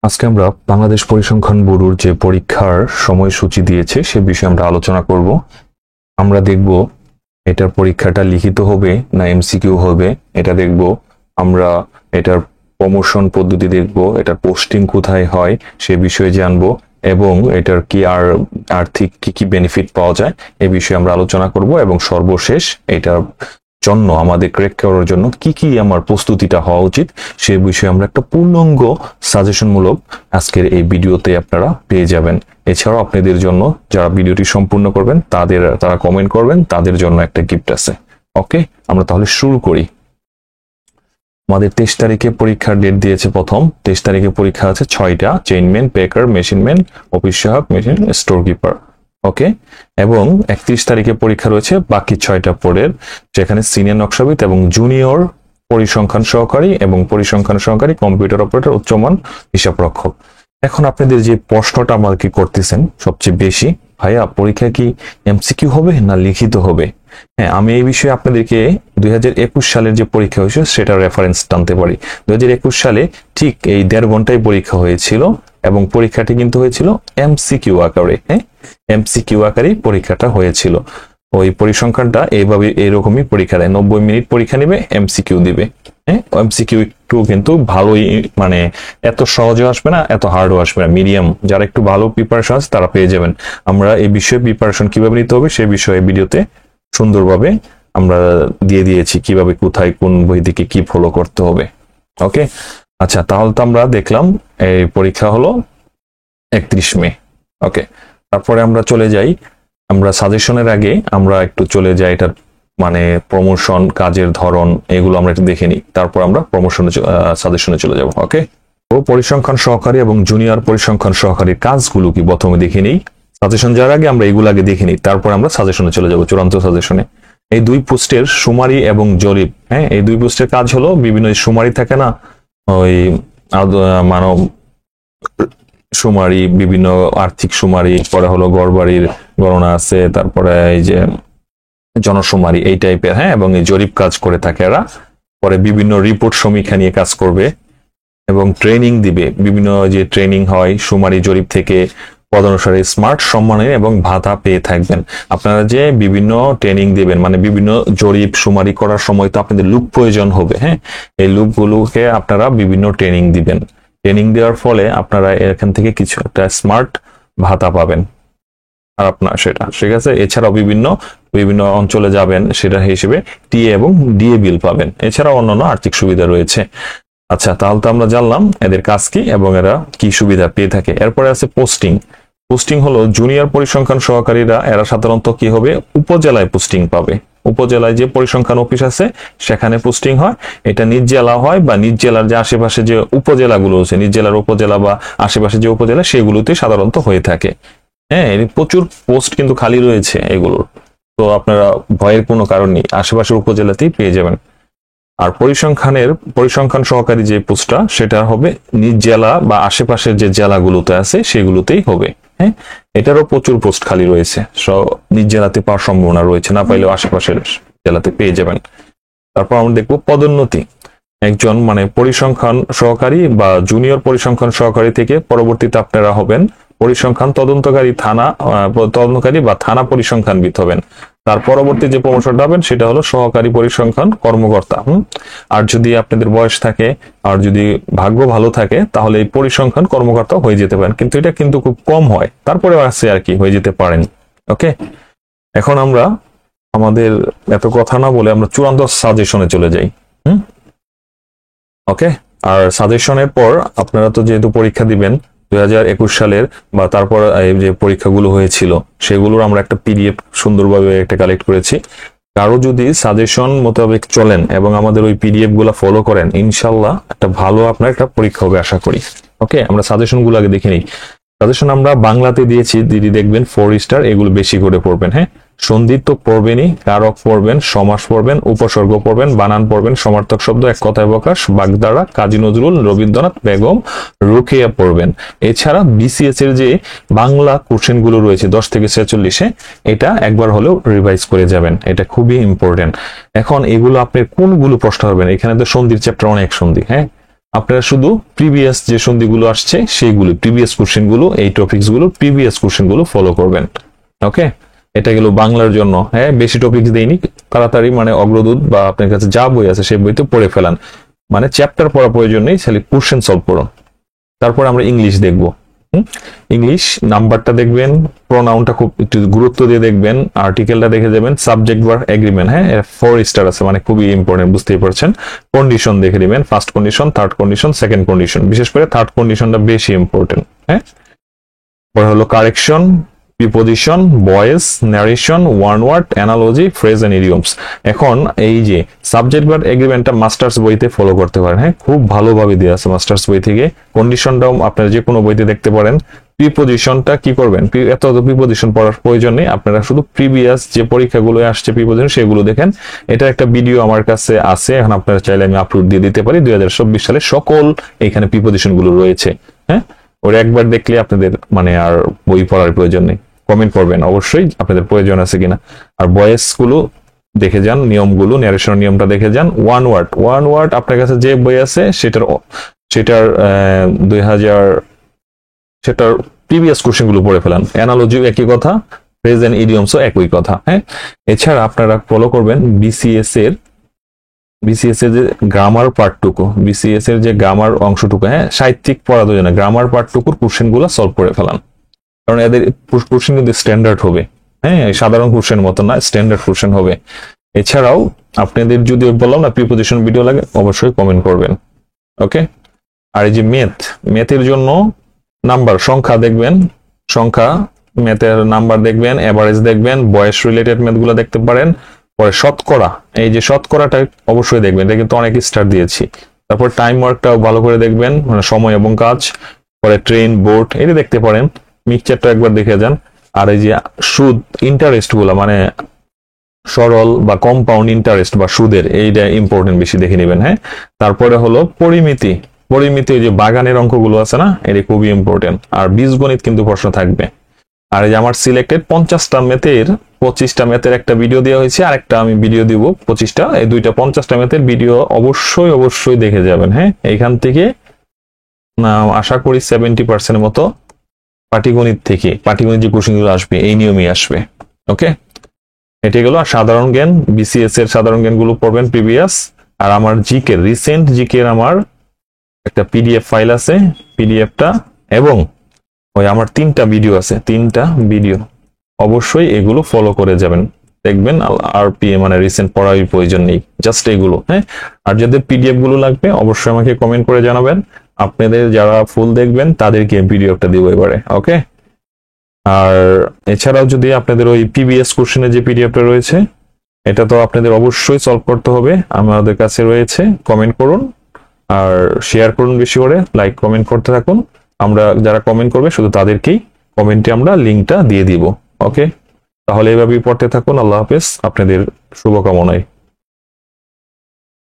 আজকে আমরা বাংলাদেশ পরিসংখ্যান ব্যুরোর যে পরীক্ষার সময়সূচি দিয়েছে সে বিষয়ে আমরা আলোচনা করব। আমরা দেখব এটার পরীক্ষাটা লিখিত হবে না এমসিকিউ হবে, এটা দেখব। আমরা এটার প্রমোশন পদ্ধতি দেখব, এটার পোস্টিং কোথায় হয় সে বিষয়ে জানবো, এবং এটার কি আর্থিক কি বেনিফিট পাওয়া যায় এ বিষয়ে আমরা আলোচনা করব। এবং সর্বশেষ এটার জন্য আমাদের ক্র্যাক করার জন্য কি আমার প্রস্তুতিটা হওয়া উচিত সে বিষয়ে আমরা একটা পূর্ণাঙ্গ সাজেশনমূলক আজকের এই ভিডিওতে আপনারা পেয়ে যাবেন। এছাড়াও আপনাদের জন্য যারা ভিডিওটি সম্পূর্ণ করবেন তারা কমেন্ট করবেন, তাদের জন্য একটা গিফট আছে। ওকে, আমরা তাহলে শুরু করি। আমাদের 23 তারিখে পরীক্ষার ডেট দিয়েছে। প্রথম 23 তারিখে পরীক্ষা আছে 6টা, চেইনম্যান, পেকার, মেশিনম্যান, অফিস সহায়ক, মেশিন স্টোর কিপার। ওকে, এবং 31 তারিখে পরীক্ষা রয়েছে বাকি 6টা পদের, যেখানে সিনিয়র নকশাবিদ এবং জুনিয়র পরিসংখ্যান সহকারী এবং পরিসংখ্যান সহকারী, কম্পিউটার অপারেটর, উচ্চমান হিসাবরক্ষক। এখন আপনাদের যে প্রশ্নটা আমাকে করতেছেন সবচেয়ে বেশি, ভাইয়া পরীক্ষা কি এমসিকিউ হবে না লিখিত হবে? হ্যাঁ, আমি এই বিষয়ে আপনাদেরকে 2021 সালের যে পরীক্ষা হয়েছিল সেটা রেফারেন্স টানতে পারি। 2021 সালে ঠিক এই 1.5 ঘন্টায় পরীক্ষা হয়েছিল, এবং পরীক্ষাটি কিন্তু হয়েছিল এমসিকিউ আকারে। হ্যাঁ, এমসিকিউ আকারে পরীক্ষাটা হয়েছিল। ওই পরিসংখ্যানটা এইভাবে এরকমই পরীক্ষা দেয়, 90 মিনিট পরীক্ষা নেবে, এমসিকিউ দিবে। হ্যাঁ, এমসিকিউ একটু কিন্তু ভালোই, মানে এত সহজও আসবে না, এত হার্ডও আসবে না, মিডিয়াম। যারা একটু ভালো প্রিপারেশন আছে তারা পেয়ে যাবেন। আমরা এই বিষয়ে প্রিপারেশন কিভাবে নিতে হবে সে বিষয়ে ভিডিওতে সুন্দরভাবে আমরা দিয়ে দিয়েছি, কিভাবে কোথায় কোন বই থেকে কি ফলো করতে হবে। ওকে, আচ্ছা, তাহলে তো আমরা দেখলাম এই পরীক্ষা হলো 31 মে। ওকে, তারপরে আমরা চলে যাই, আমরা সাজেশনের আগে আমরা একটু চলে যাই এটার মানে প্রমোশন, কাজের ধরন, এগুলো আমরা একটু দেখে নিই, তারপর আমরা প্রমোশনে সাজেশনে চলে যাব। ওকে, তো পরিসংখ্যান সহকারী এবং জুনিয়র পরিসংখ্যান সহকারীর কাজগুলো কি প্রথমে দেখে নিই। সাজেশন যাওয়ার আগে আমরা এগুলো আগে দেখে নিই, তারপর আমরা সাজেশনে চলে যাব, চূড়ান্ত সাজেশনে। এই দুই পোস্টের সুমারি এবং জরিপ, হ্যাঁ, এই দুই পোস্টের কাজ হলো বিভিন্ন সুমারি থাকে না, ওই মানব সুমারি, বিভিন্ন আর্থিক সুমারি, পরে হলো গড়বাড়ির গণনা আছে, তারপরে এই যে জনশুমারি, এই টাইপের। হ্যাঁ, এবং এই জরিপ কাজ করে থাকে এরা। পরে বিভিন্ন রিপোর্ট সমীক্ষা নিয়ে কাজ করবে এবং ট্রেনিং দিবে। বিভিন্ন যে ট্রেনিং হয় সুমারি জরিপ থেকে পদানুসারে স্মার্ট সম্মানের এবং ভাতা পেয়ে থাকবেন। আপনারা যে বিভিন্ন ট্রেনিং দিবেন, মানে বিভিন্ন জরিপ সুমারি করার সময় তো আপনাদের লুক প্রয়োজন হবে। হ্যাঁ, এই লুকগুলোকে আপনারা বিভিন্ন ট্রেনিং দিবেন। ট্রেনিং দেওয়ার ফলে আপনারা এখান থেকে কিছু একটা স্মার্ট ভাতা পাবেন, আর আপনার সেটা ঠিক আছে। এছাড়াও বিভিন্ন বিভিন্ন অঞ্চলে যাবেন, সেটা হিসেবে টিএ এবং ডিএ বিল পাবেন। এছাড়াও অন্যান্য আর্থিক সুবিধা রয়েছে। আচ্ছা, তাহলে তো আমরা জানলাম এদের কাজ কি এবং এরা কি সুবিধা পেয়ে থাকে। এরপরে আছে পোস্টিং। পোস্টিং হলো জুনিয়র পরিসংখ্যান সহকারীরা, এরা সাধারণত কি হবে, উপজেলায় পোস্টিং পাবে। উপজেলায় যে পরিসংখ্যান অফিস আছে সেখানে পোস্টিং হয়। এটা নিজ জেলা হয় বা নিজ জেলার যে আশেপাশে যে উপজেলাগুলো আছে, নিজ জেলার উপজেলা বা আশেপাশে যে উপজেলা, সেগুলোতে সাধারণত হয়ে থাকে। হ্যাঁ, প্রচুর পোস্ট কিন্তু খালি রয়েছে এগুলোর, তো আপনারা ভয়ের কোনো কারণ নেই, আশেপাশের উপজেলাতেই পেয়ে যাবেন। আর পরিসংখ্যান সহকারী যে পোস্টটা সেটা হবে নিজ জেলা বা আশেপাশের যে জেলাগুলোতে আছে সেগুলোতেই হবে। হ্যাঁ, এটারও প্রচুর পোস্ট খালি রয়েছে, নিজ জেলাতে পাওয়ার সম্ভাবনা রয়েছে, না পাইলেও আশেপাশের জেলাতে পেয়ে যাবেন। তারপর আমরা দেখবো পদোন্নতি। একজন মানে পরিসংখ্যান সহকারী বা জুনিয়র পরিসংখ্যান সহকারী থেকে পরবর্তীতে আপনারা হবেন পরিসংখ্যান তদন্তকারী বা থানা পরিসংখ্যানবিদ হবেন। তার পরবর্তী যে প্রমোশনটা হবেন সেটা হলো সহকারী পরিসংখ্যান কর্মকর্তা। আর যদি আপনাদের বয়স থাকে আর যদি ভাগ্য ভালো থাকে তাহলে এই পরিসংখ্যান কর্মকর্তা হয়ে যেতে পারেন, কিন্তু এটা কিন্তু খুব কম হয়, তারপরেও আছে আর কি, হয়ে যেতে পারেন। ওকে, এখন আমরা আমাদের এত কথা না বলে আমরা চূড়ান্ত সাজেশনে চলে যাই। ওকে, আর সাজেশনের পর আপনারা তো যেহেতু পরীক্ষা দিবেন 2021 সালের বা তারপর যে পরীক্ষাগুলো হয়েছিল সেগুলোর আমরা একটা পিডিএফ সুন্দরভাবে একটা কালেক্ট করেছি। কারো যদি সাজেশন মোতাবেক চলেন এবং আমাদের ওই পিডিএফ গুলা ফলো করেন, ইনশাল্লাহ একটা ভালো আপনার একটা পরীক্ষা হবে আশা করি। ওকে, আমরা সাজেশন গুলো আগে দেখে নিই। সাজেশন আমরা বাংলাতে দিয়েছি, দিদি দেখবেন 4 স্টার, এগুলো বেশি করে পড়বেন। হ্যাঁ, সন্ধিত তো পড়বেনই, কারক পড়বেন, সমাস পড়বেন, উপসর্গ পড়বেন, বানান পড়বেন, সমার্থক শব্দ, এক কথায় প্রকাশ, বাগধারা, কাজী নজরুল, রবীন্দ্রনাথ, বেগম, রুকেয়া পড়বেন। এছাড়া বিসিএস এর যে বাংলা কোশ্চেন গুলো রয়েছে 10 থেকে 46, এটা একবার হলেও রিভাইজ করে যাবেন, এটা খুবই ইম্পর্টেন্ট। এখন এগুলো আপনি কোনগুলো প্রশ্ন হবেন, এখানে তো সন্ধির চ্যাপ্টার অনেক সন্ধি। হ্যাঁ, আপনারা শুধু প্রিভিয়াস যে সন্ধিগুলো আসছে সেইগুলো, প্রিভিয়াস কোশ্চেনগুলো, এই টপিকসগুলো প্রিভিয়াস কোশ্চেনগুলো ফলো করবেন। ওকে, এটা গেল বাংলার জন্য। হ্যাঁ, বেশি টপিকস দেইনি, তাড়াতাড়ি মানে অগ্রদূত বা আপনার কাছে যা বই আছে সেই বইতে পড়ে ফেলান, মানে চ্যাপ্টার পড়া প্রয়োজন নেই, খালি কোশ্চেন সলভ করুন। তারপর আমরা ইংলিশ দেখব। ইংলিশ নাম্বারটা দেখবেন, প্রোনাউনটা খুব একটু গুরুত্ব দিয়ে দেখবেন, আর্টিকেলটা দেখে যাবেন, সাবজেক্ট ভার্ব এগ্রিমেন্ট, হ্যাঁ 4 স্টার আছে, মানে খুবই ইম্পর্টেন্ট, বুঝতেই পারছেন। কন্ডিশন দেখে দিবেন, first condition, third condition, second condition, বিশেষ করে থার্ড কন্ডিশনটা বেশি ইম্পর্টেন্ট। হ্যাঁ, পরে হলো correction, preposition, voice, narration, one word, analogy, phrase and idioms. এখন এই যে সাবজেক্ট ভার্ব এগ্রিমেন্টটা মাস্টার্স বইতে ফলো করতে পারেন। হ্যাঁ, খুব ভালোভাবে দেওয়া আছে মাস্টার্স বই থেকে। কন্ডিশনটাও আপনারা যে কোনো বইতে দেখতে পারেন। প্রিপোজিশনটা কি করবেন, এত প্রিপোজিশন পড়ার প্রয়োজন নেই, আপনারা শুধু প্রিভিয়াস যে পরীক্ষাগুলো আসছে প্রিপোজিশন সেগুলো দেখেন। এটা একটা ভিডিও আমার কাছে আছে, এখন আপনারা চাইলে আমি আপলোড দিয়ে দিতে পারি। 2024 সালে সকল এখানে প্রিপোজিশন গুলো রয়েছে। হ্যাঁ, ওরা একবার দেখলে আপনাদের মানে আর বই পড়ার প্রয়োজন নেই। কমেন্ট করবেন অবশ্যই আপনাদের প্রয়োজন আছে কিনা। আর ভয়েস গুলো দেখে যান, নিয়মগুলো, ন্যারেশন নিয়মটা দেখে যান। ওয়ান ওয়ার্ড আপনার কাছে যে বই আছে সেটার 2000 সেটার প্রিভিয়াস কোশ্চেন গুলো পড়ে ফেলান। অ্যানালজিও একই কথা, ফ্রেজ এন্ড ইডিয়মসও একই কথা। হ্যাঁ, এছাড়া আপনারা ফলো করবেন বিসিএস এর যে গ্রামার পার্টটুকু, বিসিএস এর যে গ্রামার অংশটুকু, হ্যাঁ সাহিত্যিক পড়া যায় না, গ্রামার পার্টটুকুর কোশ্চেন গুলো সলভ করে ফেলান, কারণ এদের কোশ্চেন কিন্তু স্ট্যান্ডার্ড হবে। হ্যাঁ, সাধারণ কোশ্চেন মতো না, স্ট্যান্ডার্ড কোশ্চেন হবে। এছাড়াও আপনাদের যদি বললাম না প্রিপোজিশন ভিডিও লাগে, অবশ্যই কমেন্ট করবেন। ওকে, আর এই যে ম্যাথের জন্য নাম্বার, সংখ্যা দেখবেন, সংখ্যা ম্যাথের নাম্বার দেখবেন, এভারেজ দেখবেন, বয়স রিলেটেড ম্যাথ গুলো দেখতে পারেন। পরে শতকরা, এই যে শতকরাটা অবশ্যই দেখবেন, এটা কিন্তু অনেক স্টার দিয়েছি। তারপর টাইম ওয়ার্কটাও ভালো করে দেখবেন, মানে সময় এবং কাজ। পরে ট্রেন, বোট, এটা দেখতে পারেন। মিক্সচারটা একবার দেখে যান। আর এই যে সুদ, ইন্টারেস্ট গুলা, মানে সরল বা কম্পাউন্ড ইন্টারেস্ট বা সুদের, এইটা ইম্পর্টেন্ট, বেশি দেখে নেবেন। হ্যাঁ, তারপরে হলো পরিমিতি, ওই যে বাগানের অঙ্কগুলো আছে না, এটা খুবই ইম্পর্টেন্ট। আর বীজগণিত কিন্তু প্রশ্ন থাকবে। আর এই যে আমার সিলেক্টেড 50টা ম্যাথের 25টা ম্যাথের একটা ভিডিও দেওয়া হয়েছে, আরেকটা আমি ভিডিও দিব 25টা, এই দুইটা 50টা ম্যাথের ভিডিও অবশ্যই দেখে যাবেন। হ্যাঁ, এইখান থেকে আশা করি 70% মতো পাটিগণিত যে কোশ্চেনগুলো আসবে এই নিয়মই আসবে। ওকে, এটা গেল। আর সাধারণ জ্ঞান, বিসিএস এর সাধারণ জ্ঞানগুলো পড়বেন প্রিভিয়াস। আর আমার জিকে, রিসেন্ট জিকে আমার একটা পিডিএফ ফাইল আছে, পিডিএফটা এবং ওই আমার 3টা ভিডিও আছে, 3টা ভিডিও অবশ্যই এগুলো ফলো করে যাবেন, দেখবেন আরপিএ মানে রিসেন্ট পড়ার প্রয়োজন নেই, জাস্ট এগুলো। হ্যাঁ, আর যাদের পিডিএফ গুলো লাগবে অবশ্যই আমাকে কমেন্ট করে জানাবেন। আপনাদের যারা ফুল দেখবেন তাদেরকে পিডিএফটা দিব এবারে। ওকে, আর এছাড়াও যদি আপনাদের ওই পিবিএস কোশ্চেনের যে পিডিএফটা রয়েছে, এটা তো আপনাদের অবশ্যই সলভ করতে হবে, আমাদের কাছে রয়েছে। কমেন্ট করুন আর শেয়ার করুন, বেশি করে লাইক কমেন্ট করতে থাকুন। আমরা যারা কমেন্ট করবে শুধু তাদেরকেই কমেন্টে আমরা লিঙ্কটা দিয়ে দিব। ওকে, তাহলে এভাবেই পড়তে থাকুন। আল্লাহ হাফেজ, আপনাদের শুভকামনায়।